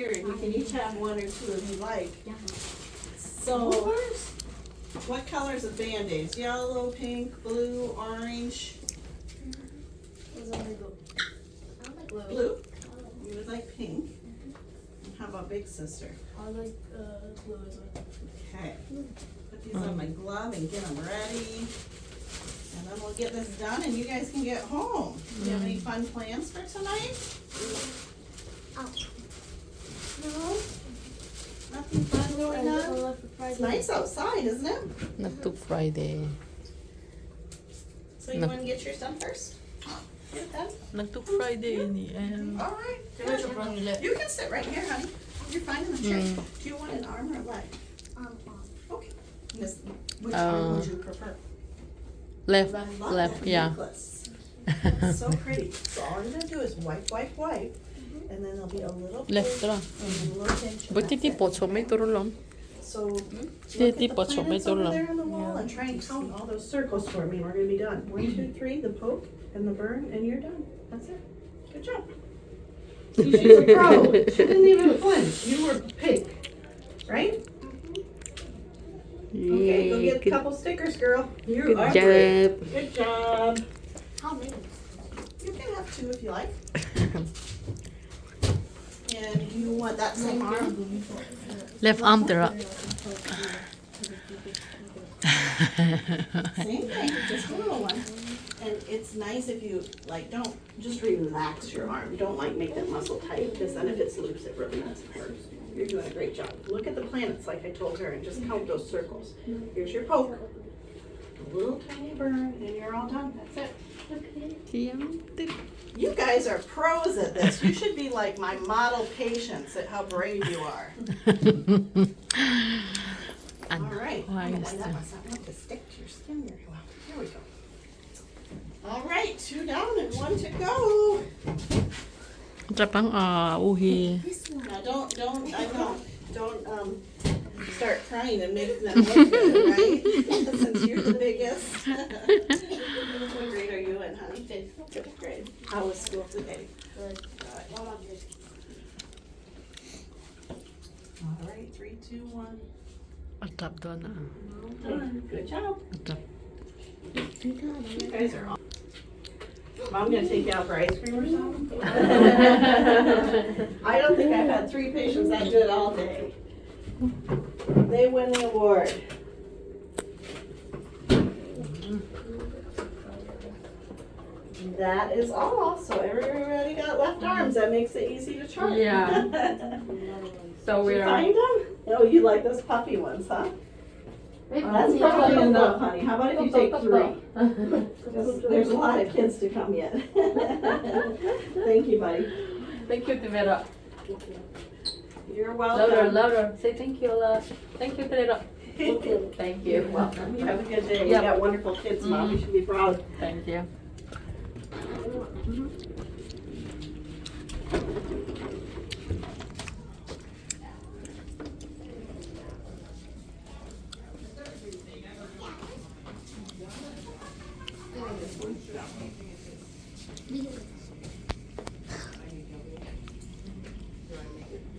Here, you can each have one or two if you like. Yeah. So, what colors of Band-Aids? Yellow, pink, blue, orange? I like blue. Blue? You would like pink. How about big sister? I like blue as well. Okay. Put these on my glove and get them ready. And then we'll get this done and you guys can get home. Do you have any fun plans for tonight? No? Nothing fun going on? It's nice outside, isn't it? Not to Friday. So you No. want to get yours done first? Get it done? Not to Friday in the end. All right. Good. You can sit right here, honey. You're fine in the chair. Do you want an arm or a leg? Okay. Miss, which arm would you prefer? Left, Love left, that yeah. necklace. It's so pretty. So all you're gonna do is wipe, and then there'll be a little Left pinch ra. and a little pinch. and But that's titi it. po chome turulom. So look Titi at the po chome planets over turulom. there on the wall and try and count all those circles for me. We're gonna be done. 1, 2, 3, the poke and the burn, and you're done. That's it. Good job. See, she's a pro. She didn't even flinch. You were pink, right? Okay, go get a couple stickers, girl. You Good are job. great. Good job. How many? You can have 2 if you like. And you want that same arm? Left arm tira. Same thing, just a little one. And it's nice if you, like, don't, just relax your arm. Don't, like, make that muscle tight, because then if it's loose, it really doesn't hurt. You're doing a great job. Look at the planets, like I told her, and just count those circles. Here's your poke. A little tiny burn, and you're all done. That's it. You guys are pros at this. You should be like my model patients at how brave you are. All right. Why Oh, is that that? must not want to stick to your skin very well. Here we go. All right, 2 down and 1 to go. Trapang uhi. Now don't start crying and make them look good, right? Since you're the biggest. What grade are you in, honey? 5th grade. How was school today? Good. Good. All right, 3, 2, 1. Atap doon na. Done. Good job. Atap. You guys are on. I'm gonna take you out for ice cream or something. I don't think I've had 3 patients that good all day. They win the award. That is all. So everybody got left arms. That makes it easy to chart. Yeah. So Did you we're find them? Oh, you like those puffy ones, huh? That's probably enough, honey. How about if you take 3? There's a lot of kids to come yet. Thank you, buddy. Thank you, Tivera. You're welcome. Louder, louder. Say thank you, Lola. Thank you, Tivera. Thank You're you. welcome. You have a good day. You Yep. got wonderful kids, Mom. You should be proud. Thank you.